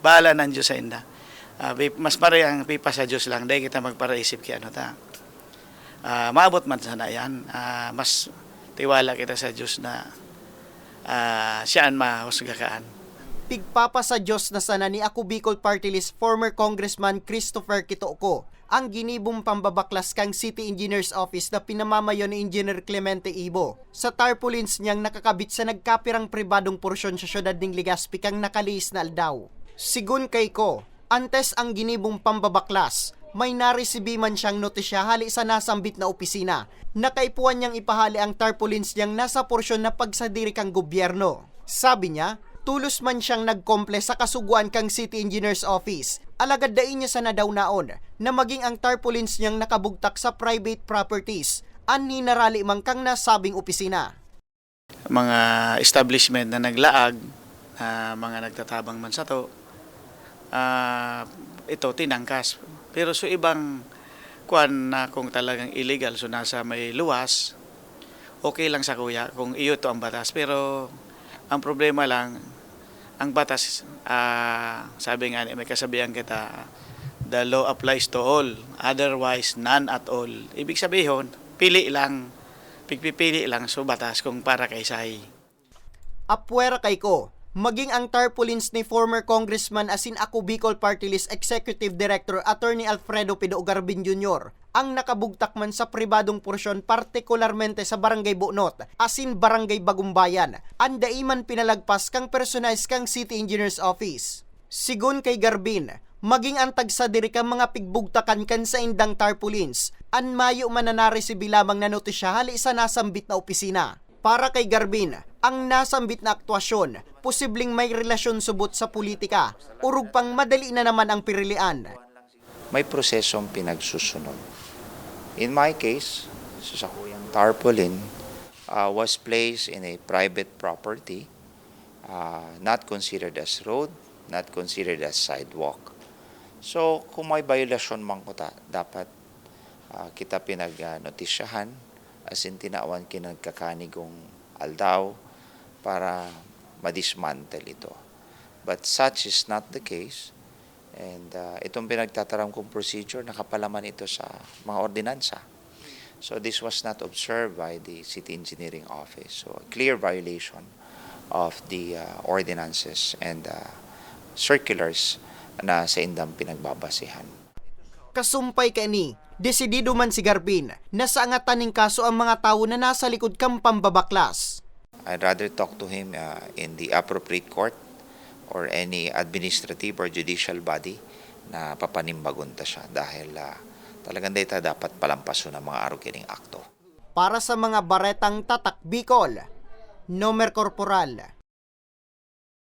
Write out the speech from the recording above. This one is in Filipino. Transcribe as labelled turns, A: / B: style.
A: bahala ng Diyos sa inda. Mas parehang pipa sa Diyos lang, dahil kita magparaisip kaya ano ta. Maabot man sana yan. Mas tiwala kita sa Diyos na siyaan mahusgakaan.
B: Pigpapa sa Diyos na sana ni Ako Bicol Party List former Congressman Christopher Quitoco ang ginibong pambabaklas kang City Engineer's Office na pinamamayon ni Engineer Clemente Ibo sa tarpaulins niyang nakakabit sa nagkapirang pribadong porsyon sa syudad ng Legazpi kang nakaliis na aldaw. Sigun kay ko, antes ang ginibong pambabaklas, may naresibi man siyang notisya hali sa nasambit na opisina. Nakaipuan niyang ipahali ang tarpaulins niyang nasa porsyon na pagsadiri kang gobyerno. Sabi niya, tulos man siyang nagkomple sa kasuguan kang City Engineer's Office. Alagad dain niya sana daw naon na maging ang tarpaulins niyang nakabugtak sa private properties. Anhi narali man kang nasabing opisina.
A: Mga establishment na naglaag, mga nagtatabang man sa to, ito tinangkas. Pero so ibang kuan na kung talagang illegal, so nasa may luwas, okay lang sa kuya kung iyo to ang batas. Pero ang problema lang, ang batas, sabi nga may kasabihan kita, the law applies to all, otherwise none at all. Ibig sabihin, pili lang, pigpipili lang so batas kung para kay Say.
B: Apwera kay ko, maging ang tarpaulins ni former Congressman asin Ako Bicol Party List Executive Director Attorney Alfredo Pido Garbin Jr. ang nakabugtak man sa pribadong porsyon partikularmente sa Barangay Bunot asin Barangay Bagumbayan, andaiman pinalagpas kang personalized kang City Engineer's Office. Sigun kay Garbin, maging ang tagsadiri kang mga pigbugtakan kan sa indang tarpaulins, anmayo mananaresibi lamang na notisya hali sa nasambit na opisina. Para kay Garbin, ang nasambit na aktwasyon, posibleng may relasyon subot sa politika, urug pang madali na naman ang pirilian.
C: May prosesong pinagsusunod. In my case, sa kuyang tarpaulin was placed in a private property, not considered as road, not considered as sidewalk. So, kung may violasyon man ko dapat kita pinag-notisyahan, as in tinawan kinagkakanigong aldaw para madismantle ito. But such is not the case. And itong pinagtataram kong procedure, nakapalaman ito sa mga ordinansa. So this was not observed by the City Engineering Office. So a clear violation of the ordinances and circulars na sa indang pinagbabasihan.
B: Kasumpay kani, desidido man si Garbin na sa angataning kaso ang mga tao na nasa likod kang pambabaklas.
C: I'd rather talk to him in the appropriate court or any administrative or judicial body na papanimbagunta siya dahil talagang data dapat palampaso ng mga arugining akto.
B: Para sa mga baretang tatak Bicol, Nomer Corporal